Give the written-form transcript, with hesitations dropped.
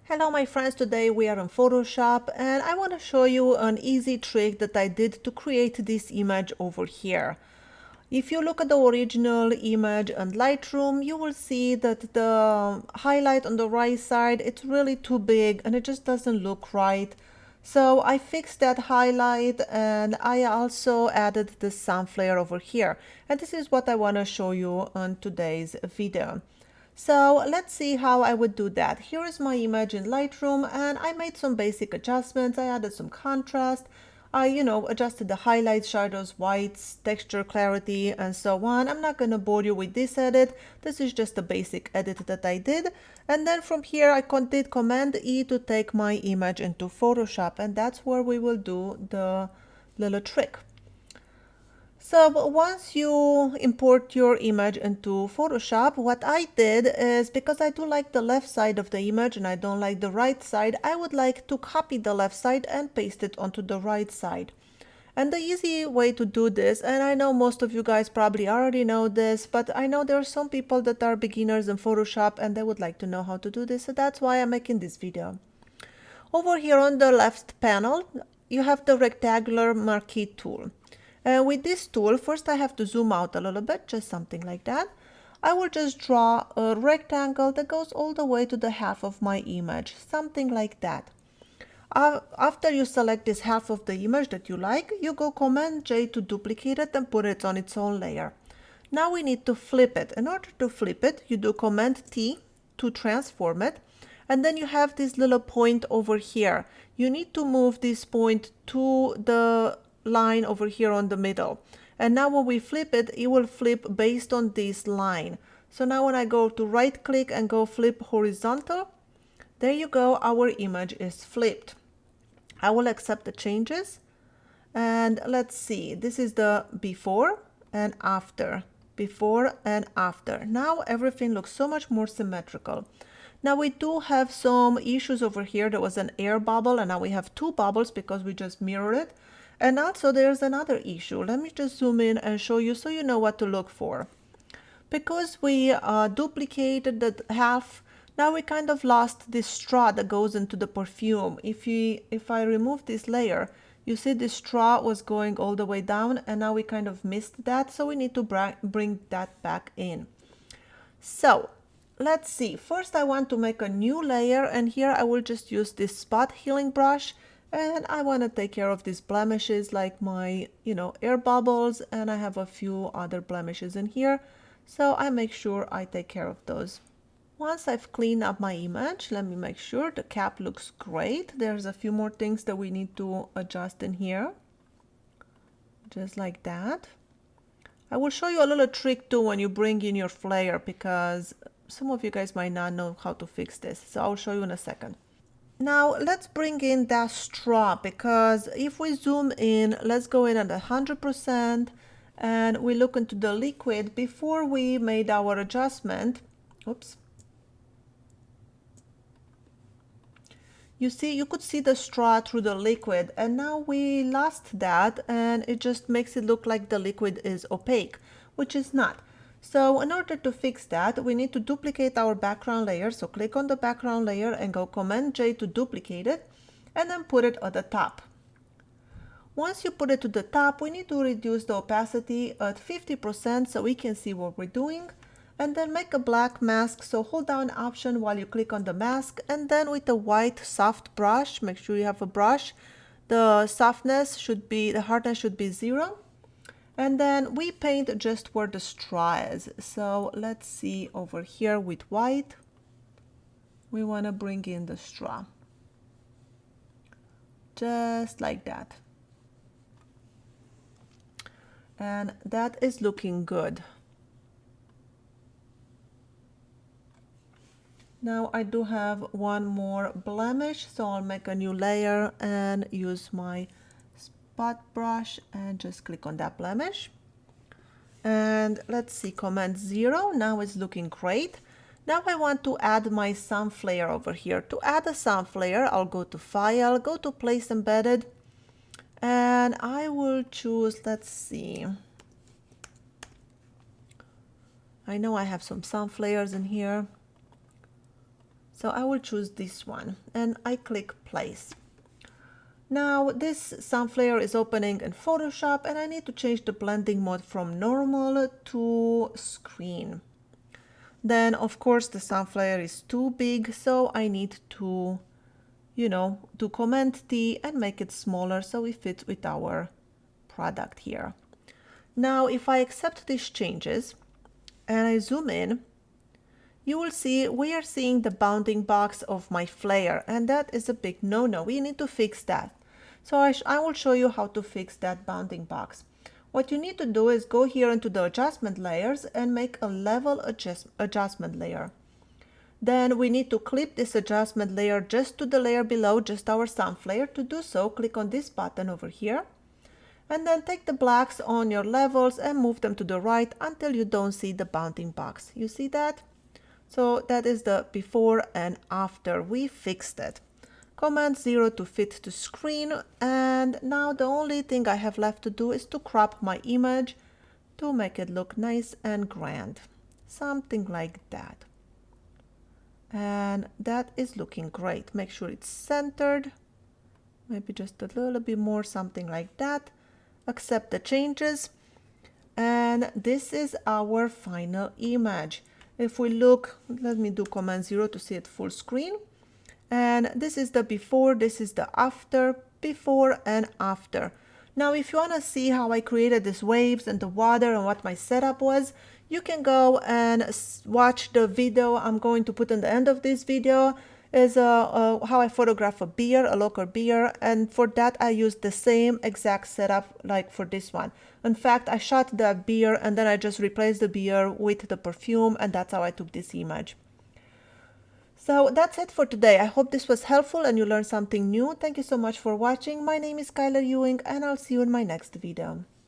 Hello my friends, today we are in Photoshop and I want to show you an easy trick that I did to create this image over here. If you look at the original image in Lightroom, you will see that the highlight on the right side, it's really too big and it just doesn't look right. So I fixed that highlight and I also added the sun flare over here. And this is what I want to show you on today's video. So let's see how I would do that. Here is my image in Lightroom and I made some basic adjustments. I added some contrast. I, adjusted the highlights, shadows, whites, texture, clarity, and so on. I'm not going to bore you with this edit. This is just a basic edit that I did. And then from here, I did Command E to take my image into Photoshop. And that's where we will do the little trick. So once you import your image into Photoshop, what I did is, because I do like the left side of the image and I don't like the right side, I would like to copy the left side and paste it onto the right side. And the easy way to do this, and I know most of you guys probably already know this, but I know there are some people that are beginners in Photoshop and they would like to know how to do this, so that's why I'm making this video. Over here on the left panel, you have the rectangular marquee tool. With this tool, first I have to zoom out a little bit, just something like that. I will just draw a rectangle that goes all the way to the half of my image, something like that. After you select this half of the image that you like, you go Command J to duplicate it and put it on its own layer. Now we need to flip it. In order to flip it, you do Command T to transform it. And then you have this little point over here. You need to move this point to the line over here on the middle. And now when we flip it, it will flip based on this line. So now when I go to right click and go flip horizontal, there you go, our image is flipped. I will accept the changes. And let's see, this is the before and after. Before and after. Now everything looks so much more symmetrical. Now we do have some issues over here. There was an air bubble and now we have two bubbles because we just mirrored it. And also there's another issue. Let me just zoom in and show you so you know what to look for. Because we duplicated the half, now we kind of lost this straw that goes into the perfume. If I remove this layer, you see this straw was going all the way down and now we kind of missed that. So we need to bring that back in. So let's see. First I want to make a new layer and here I will just use this spot healing brush. And I want to take care of these blemishes like my, air bubbles, and I have a few other blemishes in here. So I make sure I take care of those. Once I've cleaned up my image, let me make sure the cap looks great. There's a few more things that we need to adjust in here. Just like that. I will show you a little trick too when you bring in your flare because some of you guys might not know how to fix this. So I'll show you in a second. Now let's bring in that straw because if we zoom in, let's go in at 100% and we look into the liquid before we made our adjustment. Oops. You see, you could see the straw through the liquid and now we lost that and it just makes it look like the liquid is opaque, which is not. So in order to fix that, we need to duplicate our background layer. So click on the background layer and go Command J to duplicate it and then put it at the top. Once you put it to the top, we need to reduce the opacity at 50% so we can see what we're doing. And then make a black mask. So hold down Option while you click on the mask. And then with a white soft brush, make sure you have a brush. The hardness should be 0. And then we paint just where the straw is. So let's see over here with white. We want to bring in the straw. Just like that. And that is looking good. Now I do have one more blemish, so I'll make a new layer and use my spot brush and just click on that blemish. And let's see, Command 0, now it's looking great. Now I want to add my sun flare over here. To add a sun flare, I'll go to File, go to Place Embedded, and I will choose, let's see. I know I have some sun flares in here. So I will choose this one and I click place. Now this sunflower is opening in Photoshop and I need to change the blending mode from normal to screen. Then of course the sunflower is too big, so I need to, do Command T and make it smaller so it fits with our product here. Now if I accept these changes and I zoom in, you will see we are seeing the bounding box of my flare, and that is a big no-no. We need to fix that. So I will show you how to fix that bounding box. What you need to do is go here into the adjustment layers and make a level adjustment layer. Then we need to clip this adjustment layer just to the layer below, just our sunflower. To do so, click on this button over here. And then take the blacks on your levels and move them to the right until you don't see the bounding box. You see that? So that is the before and after. We fixed it. Command 0 to fit to screen, and now the only thing I have left to do is to crop my image to make it look nice and grand. Something like that. And that is looking great. Make sure it's centered. Maybe just a little bit more, something like that. Accept the changes. And this is our final image. If we look, let me do Command 0 to see it full screen. And this is the before, this is the after, before and after. Now, if you want to see how I created these waves and the water and what my setup was, you can go and watch the video I'm going to put in the end of this video. Is how I photograph a beer, a local beer, and for that I used the same exact setup like for this one. In fact, I shot the beer and then I just replaced the beer with the perfume, and that's how I took this image. So that's it for today. I hope this was helpful and you learned something new. Thank you so much for watching. My name is Skyler Ewing and I'll see you in my next video.